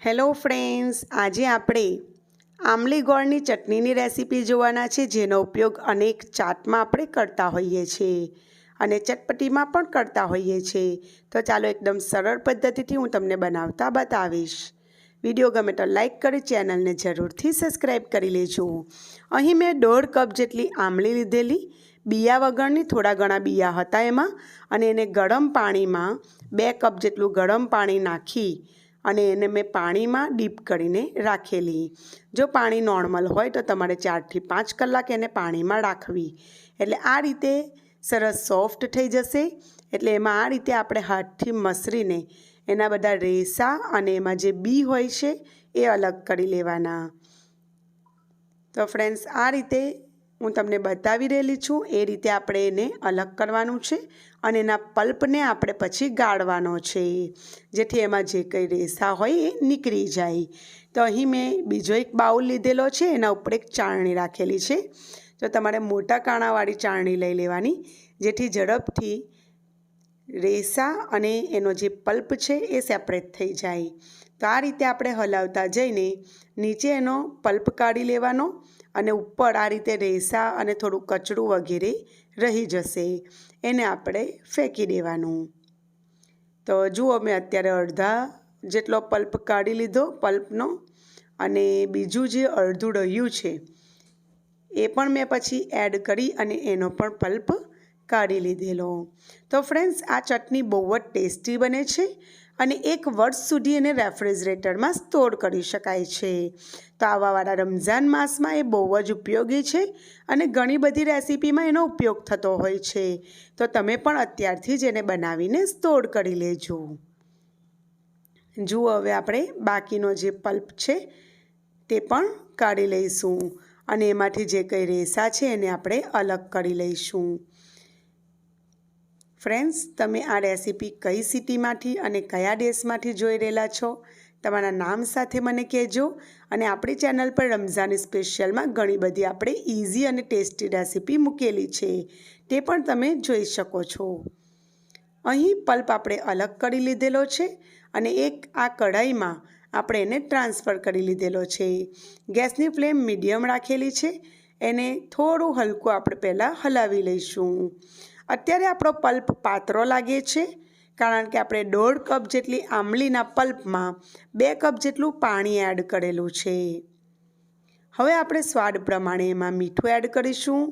Hello friends, આજે આપણે આમલી ગોળની ચટણીની recipe જોવાના છે, જેનો ઉપયોગ અનેક ચાટમાં આપણે કરતા હોઈએ છીએ અને ચટપટીમાં પણ કરતા હોઈએ છીએ. તો ચાલો એકદમ સરળ પદ્ધતિથી હું તમને બનાવતા બતાવીશ. વિડીયો ગમે તો લાઈક કરી ચેનલને જરૂરથી સબસ્ક્રાઈબ કરી લેજો. અહીં મેં 1.5 કપ જેટલી આમલી લીધેલી, બિયા વગરની, થોડા ઘણા બિયા હતા એમાં, અને એને ગરમ પાણીમાં 2 કપ જેટલું ગરમ પાણી નાખી અને એને મેં પાણીમાં ડીપ કરીને રાખેલી. જો પાણી નોર્મલ હોય તો તમારે 4 થી 5 કલાક એને પાણીમાં રાખવી, એટલે આ રીતે સરસ સોફ્ટ થઈ જશે. એટલે એમાં આ રીતે આપણે હાથથી મસરીને એના બધા રેસા અને એમાં જે બી હોય છે એ અલગ કરી લેવાના. તો ફ્રેન્ડ્સ, આ રીતે હું તમને બતાવી રહેલી છું, એ રીતે આપણે એને અલગ કરવાનું છે અને એના પલ્પને આપણે પછી ગાળવાનો છે, જેથી એમાં જે કંઈ રેસા હોય એ નીકળી જાય. તો અહીં મેં બીજો એક બાઉલ લીધેલો છે, એના ઉપર એક ચાળણી રાખેલી છે. તો તમારે મોટા કાણાવાળી ચાળણી લઈ લેવાની, જેથી ઝડપથી રેસા અને એનો જે પલ્પ છે એ સેપરેટ થઈ જાય. તો આ રીતે આપણે હલાવતા જઈને નીચે એનો પલ્પ કાઢી લેવાનો અને ઉપર આ રીતે રેસા અને થોડું કચરું વગેરે રહી જશે, એને આપણે ફેંકી દેવાનું. તો જુઓ, મેં અત્યારે અડધા જેટલો પલ્પ કાઢી લીધો પલ્પનો, અને બીજું જે અડધું રહ્યું છે એ પણ મેં પછી એડ કરી અને એનો પણ પલ્પ કાઢી લીધેલો. તો ફ્રેન્ડ્સ, આ ચટણી બહુ જ ટેસ્ટી બને છે અને 1 વર્ષ સુધી એને રેફ્રિજરેટરમાં સ્ટોર કરી શકાય છે. તો આવાવાળા રમઝાન માસમાં એ બહુ જ ઉપયોગી છે અને ઘણી બધી રેસીપીમાં એનો ઉપયોગ થતો હોય છે. તો તમે પણ અત્યારથી જ એને બનાવીને સ્ટોર કરી લેજો. જુઓ, હવે આપણે બાકીનો જે પલ્પ છે તે પણ કાઢી લઈશું અને એમાંથી જે કંઈ રેસા છે એને આપણે અલગ કરી લઈશું. ફ્રેન્ડ્સ, તમે આ રેસીપી કઈ સિટીમાંથી અને કયા દેશમાંથી જોઈ રહેલા છો, તમારા નામ સાથે મને કહેજો. અને આપણી ચેનલ પર રમઝાન સ્પેશિયલમાં ઘણી બધી આપણે ઇઝી અને ટેસ્ટી રેસીપી મૂકેલી છે, તે પણ તમે જોઈ શકો છો. અહીં પલ્પ આપણે અલગ કરી લીધેલો છે અને એક આ કઢાઈમાં આપણે એને ટ્રાન્સફર કરી લીધેલો છે. ગેસની ફ્લેમ મીડિયમ રાખેલી છે. એને થોડું હલકું આપણે પહેલાં હલાવી લઈશું. અત્યારે આપણો પલ્પ પાતળો લાગે છે, કારણ કે આપણે 1.5 કપ જેટલી આમલીના પલ્પમાં 2 કપ જેટલું પાણી એડ કરેલું છે. હવે આપણે સ્વાદ પ્રમાણે એમાં મીઠું એડ કરીશું,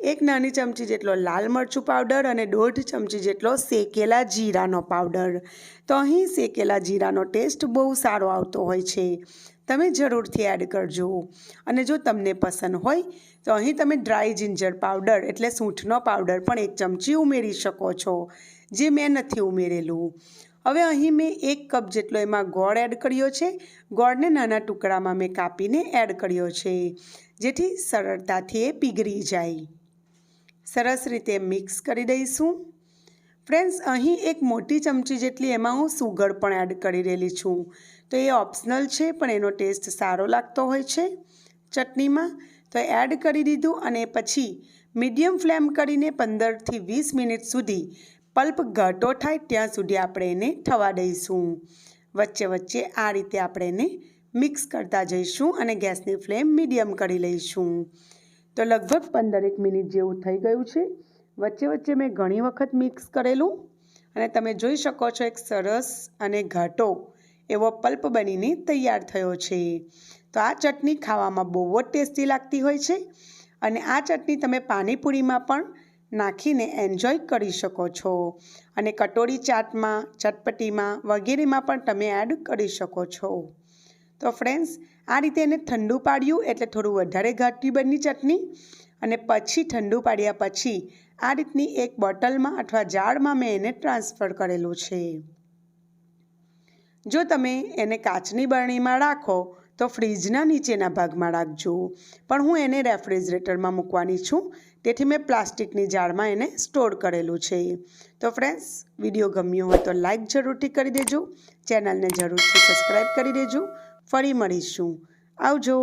1 નાની ચમચી જેટલો લાલ મરચું પાવડર અને 1.5 ચમચી જેટલો શેકેલા જીરાનો પાવડર. તો અહીં શેકેલા જીરાનો ટેસ્ટ બહુ સારો આવતો હોય છે, તમે જરૂરથી એડ કરજો. અને જો તમને પસંદ હોય તો અહીં તમે ડ્રાય જિંજર પાવડર એટલે સૂંઠનો પાવડર પણ 1 ચમચી ઉમેરી શકો છો, જે મેં નથી ઉમેરેલું. હવે અહીં મેં 1 કપ જેટલો એમાં ગોળ એડ કર્યો છે. ગોળને નાના ટુકડામાં મેં કાપીને એડ કર્યો છે, જેથી સરળતાથી એ પીગળી જાય. સરસ રીતે મિક્સ કરી દઈશું. ફ્રેન્ડ્સ, અહીં 1 મોટી ચમચી જેટલી એમાં હું સુગર પણ એડ કરી રહેલી છું. તો એ ઓપ્શનલ છે, પણ એનો ટેસ્ટ સારો લાગતો હોય છે ચટણીમાં. તો એડ કરી દીધું અને પછી મીડિયમ ફ્લેમ કરીને 15 થી 20 મિનિટ સુધી પલ્પ ઘાટો થાય ત્યાં સુધી આપણે એને થવા દઈશું. વચ્ચે વચ્ચે આ રીતે આપણે એને મિક્સ કરતા જઈશું અને ગેસની ફ્લેમ મીડિયમ કરી લઈશું. તો લગભગ 15 મિનિટ જેવું થઈ ગયું છે. વચ્ચે વચ્ચે મેં ઘણી વખત મિક્સ કરેલું અને તમે જોઈ શકો છો એક સરસ અને ઘાટો એવો પલ્પ બનીને તૈયાર થયો છે. તો આ ચટણી ખાવામાં બહુ જ ટેસ્ટી લાગતી હોય છે અને આ ચટણી તમે પાણીપુરીમાં પણ નાખીને એન્જોય કરી શકો છો અને કટોરી ચાટમાં, ચટપટીમાં વગેરેમાં પણ તમે એડ કરી શકો છો. તો ફ્રેન્ડ્સ, આ રીતે એને ઠંડુ પાડ્યું એટલે થોડું વધારે ઘાટી બની ચટણી, અને પછી ઠંડુ પાડ્યા પછી આ રીતની એક બોટલમાં અથવા જારમાં મેં એને ટ્રાન્સફર કરેલું છે. જો તમે એને કાચની બરણીમાં રાખો તો ફ્રીજના નીચેના ભાગમાં રાખજો, પણ હું એને રેફ્રિજરેટરમાં મૂકવાની છું, તેથી મેં પ્લાસ્ટિકની જારમાં એને સ્ટોર કરેલું છે. તો ફ્રેન્ડ્સ, વિડીયો ગમ્યો હોય તો લાઈક જરૂરથી કરી દેજો, ચેનલને જરૂરથી સબસ્ક્રાઈબ કરી દેજો. ફરી મળીશું. આવજો.